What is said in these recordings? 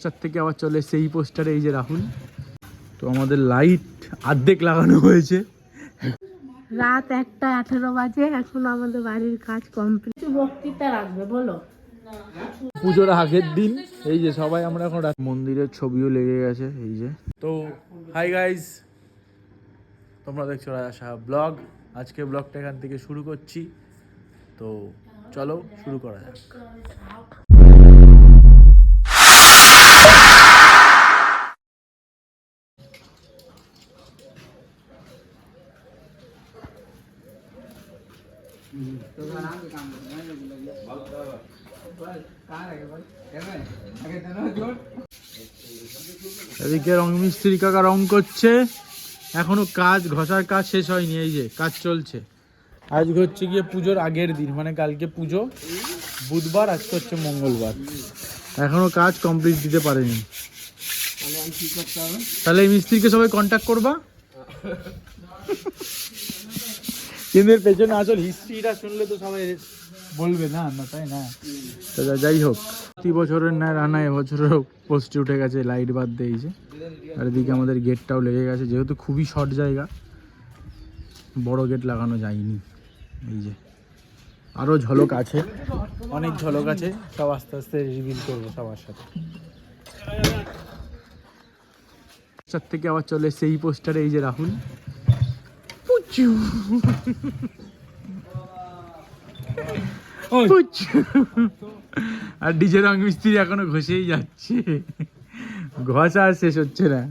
চার থেকে আবার চলে সেই পোস্টারে এই যে রাহুল। তো আমাদের লাইট অর্ধেক লাগানো হয়েছে। রাত 1:18 বাজে, এখন আমাদের বাড়ির কাজ কমপ্লিট। বক্তৃতা রাখবে বলো? পুজোর আগের দিন এই যে সবাই আমরা এখন মন্দিরের ছবিও লেগে গেছে এই যে। তো হাই গাইস, তোমরা দেখছো রাজা সাহা ব্লগ। আজকে ব্লগটা এখান থেকে শুরু করছি, তো চলো শুরু করা যাক। এদিকে রং মিস্ত্রি কাকা রং করছে, এখনো কাজ ঘষার কাজ শেষ হয়নি, এই যে কাজ চলছে। আজকে হচ্ছে গিয়ে পুজোর আগের দিন, মানে কালকে পুজো বুধবার, আজকে হচ্ছে মঙ্গলবার, এখনো কাজ কমপ্লিট দিতে পারেনি। তাহলে এই মিস্ত্রিকে সবাই কন্ট্যাক্ট করবা, কিন্তু এর পেছনে আসল হিস্ট্রিটা শুনলে তো সবাই বলবে না, না তাই না? তো যাই হোক, প্রতি বছরের ন্যায় রান্না এবছরও পোস্টে উঠে গেছে লাইট বাদ দিয়েছে। আর এদিকে আমাদের গেটটাও লেগে গেছে, যেহেতু খুবই শর্ট জায়গা, বড় গেট লাগানো যায়নি। এই যে আরও ঝলক আছে, অনেক ঝলক আছে, সব আস্তে আস্তে রিভিল করবো সবার সাথে। পোস্টার থেকে আবার চলে সেই পোস্টারে এই যে রাহুল। আর ডিজে রং মিস্ত্রি এখনো ঘষেই যাচ্ছে, ঘষা আর শেষ হচ্ছে না।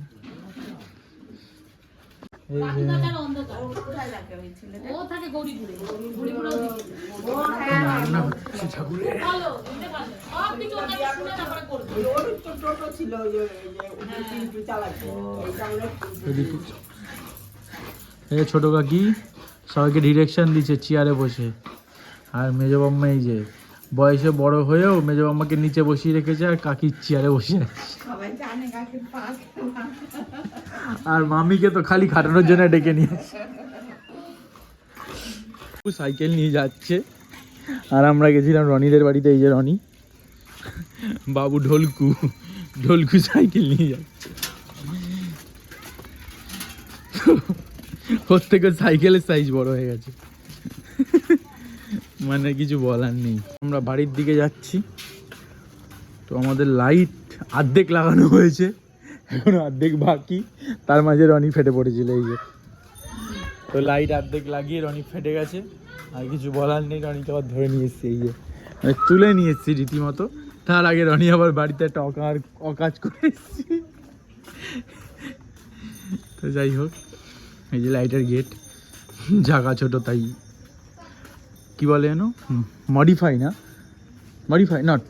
ছোট কাকি সবাইকে ডিরেকশন দিচ্ছে চেয়ারে বসে, আর মেজো বাম্মা এই যে বয়সে বড় হয়েও মেজো বাম্মাকে নিচে বসিয়ে রেখেছে, আর কাকির চেয়ারে বসে আছে। আর মামিকে তো খালি খাটানোর জন্য ডেকে নিয়ে আসে। সাইকেল নিয়ে যাচ্ছে, আর আমরা গেছিলাম রনিদের বাড়িতে। এই যে রনি বাবু ঢোলকু, ঢোলকু সাইকেল নিয়ে যাচ্ছে। ওর থেকে সাইকেলের সাইজ বড় হয়ে গেছে, মানে কিছু বলার নেই। আমরা বাড়ির দিকে যাচ্ছি, তো আমাদের লাইট অর্ধেক লাগানো হয়েছে, এখন অর্ধেক বাকি। তার মাঝে রনি ফেটে পড়েছিল এই যে। তো লাইট অর্ধেক লাগিয়ে রনি ফেটে গেছে, আর কিছু বলার নেই। রনিকে আবার ধরে নিয়ে এসছি এই যে, মানে তুলে নিয়ে এসছি রীতিমতো। তার আগে রনি আবার বাড়িতে একটা অকাজ করে এসছি। তো যাই হোক, এই যে লাইটের গেট, জায়গা ছোট তাই কি বলে যেন মডিফাই নট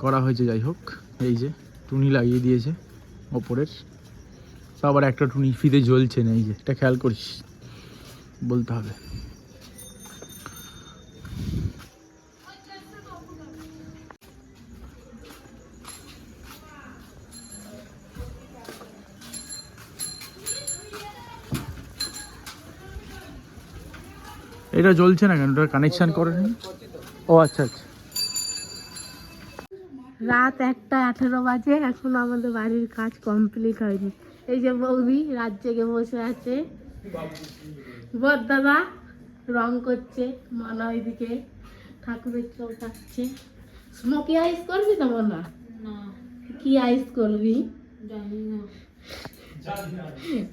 করা হয়েছে। যাই হোক, এই যে টুনি লাগিয়ে দিয়েছে ওপরের, তো আবার একটা টুনি ফিতে জ্বলছে না, এই যে এটা খেয়াল করিস, বলতে হবে। এটা জ্বলছে না কেন? ওটা কানেকশন করেন? ও আচ্ছা আচ্ছা। রাত 1:18 বাজে, এখন আমাদের বাড়ির কাজ কমপ্লিট হয়নি। এই যে বৌদি রাত জেগে বসে আছে, বড়দাদা রং করছে, মানা ওইদিকে ঠাকুরের চোখ কাটছে। স্মোকি আইস করবি তো মানা? কি আইস করবি?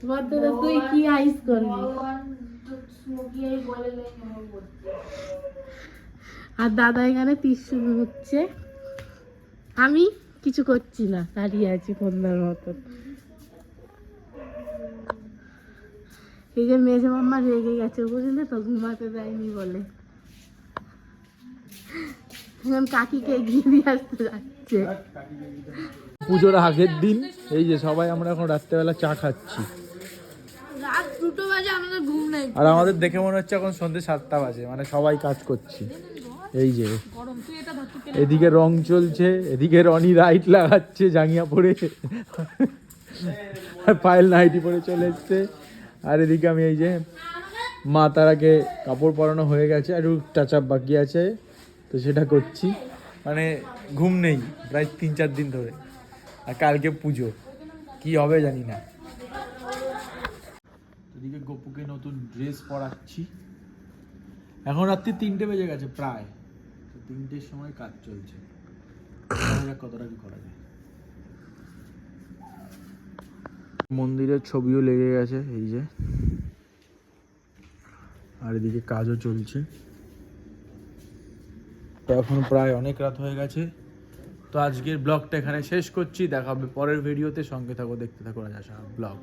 বড়দাদা তুই কি আইস করবি? আর দাদা এখানে টিস্যু হচ্ছে, আমি কিছু করছি না, দাঁড়িয়ে আছি বন্ধার মতন। এই যে মেজো মাম্মা রেগে গেছে, বুঝলে তো, ঘুমাতে দেয়নি বলে। এখন কাকিকে এগিয়ে দিয়ে আসতে যাচ্ছে। পুজোর আগের দিন এই যে সবাই আমরা এখন রাত্রেবেলা চা খাচ্ছি। রাত 2টো বাজে, আমাদের ঘুম নেই। আর আমাদের দেখে মনে হচ্ছে এখন সন্ধ্যে 7টা বাজে, মানে সবাই কাজ করছি। এই যে এদিকে রং চলছে, এদিকে রনি লাইট লাগাচ্ছে জাঙ্গিয়া পরে, পায়েল নাইটি পরে চলে এসছে। আর এদিকে আমি এই যে মা তারাকে কাপড় পরানো হয়ে গেছে, আর একটু টাচ আপ বাকি আছে, তো সেটা করছি। মানে ঘুম নেই প্রায় 3-4 দিন ধরে। আর কালকে পুজো, কি হবে জানি না। এদিকে গপুকে নতুন ড্রেস পরাচ্ছি। এখন রাত্রি 3টে বেজে গেছে প্রায়, 3টের সময় কাজ চলছে, কতটা কি করা যায়। মন্দিরের ছবিও লেগে গেছে এই যে, আর এদিকে কাজও চলছে। তো এখন প্রায় অনেক রাত হয়ে গেছে। তো আজকের ব্লগটা এখানে শেষ করছি, দেখা হবে পরের ভিডিওতে। সঙ্গে থাকো, দেখতে থাকো রাজা সাহা ব্লগ।